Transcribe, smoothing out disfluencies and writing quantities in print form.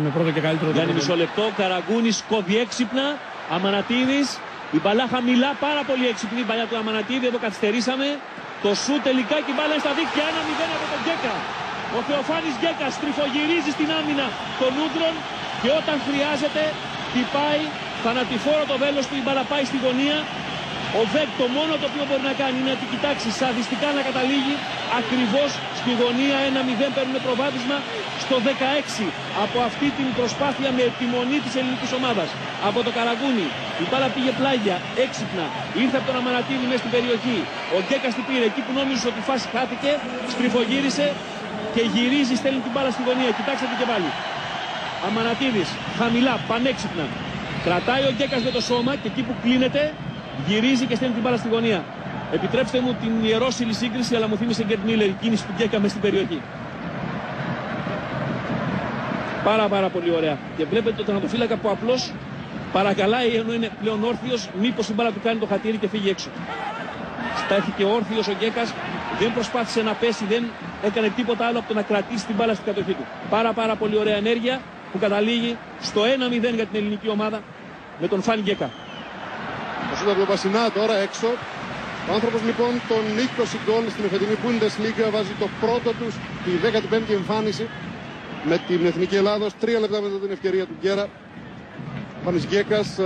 Με πρώτο και καλύτερο Κάνει μισό λεπτό. Καραγκούνης κόβει έξυπνα. Αμανατίδης. Η μπαλά χαμηλά, πάρα πολύ έξυπνη η μπαλιά του Αμανατίδη. Εδώ καθυστερήσαμε. Το σου τελικά και η μπάλα είναι στα δίκτυα. 1-0 από τον Γκέκα. Ο Θεοφάνης Γκέκας στριφογυρίζει στην άμυνα των Ούγγρων και όταν χρειάζεται χτυπάει θανατηφόρο το βέλος του. Η μπάλα πάει στη γωνία. Ο Βεκ το μόνο το οποίο μπορεί να κάνει είναι να την κοιτάξει σαδιστικά να καταλήγει ακριβώς στη γωνία. 1-0 παίρνουν προβάδισμα στο 16 από αυτή την προσπάθεια με επιμονή της ελληνικής ομάδας. Από το Καραγκούνι η μπάλα πήγε πλάγια, έξυπνα, ήρθε από τον Αμανατίδη μέσα στην περιοχή. Ο Γκέκας την πήρε εκεί που νόμιζε ότι η φάση χάθηκε, στριφογύρισε και γυρίζει, στέλνει την μπάλα στη γωνία. Κοιτάξτε τι και πάλι. Αμανατίδης χαμηλά, πανέξυπνα. Κρατάει ο Γκέκας με το σώμα και εκεί που κλείνεται γυρίζει και στέλνει την μπάλα στη γωνία. Επιτρέψτε μου την ιερόσιλη σύγκριση, αλλά μου θύμισε Γκέρτ Μίλλερ η κίνηση του Γκέκα μέσα στην περιοχή. Πάρα πολύ ωραία. Και βλέπετε τον τερματοφύλακα που απλώς παρακαλάει ενώ είναι πλέον όρθιος, μήπως η μπάλα του κάνει το χατήρι και φύγει έξω. Στάθηκε όρθιος ο Γκέκας, δεν προσπάθησε να πέσει, δεν έκανε τίποτα άλλο από το να κρατήσει την μπάλα στην κατοχή του. Πάρα πολύ ωραία ενέργεια που καταλήγει στο 1-0 για την ελληνική ομάδα με τον Φάνη Γκέκα. Ο σούτ από τον Πασινά τώρα έξω. Ο άνθρωπος λοιπόν των 20 γκολ στην εφετινή Bundesliga βάζει το πρώτο του τη 15η εμφάνιση με την Εθνική Ελλάδος. 3 λεπτά μετά την ευκαιρία του Γκέρα. Φάνης Γκέκας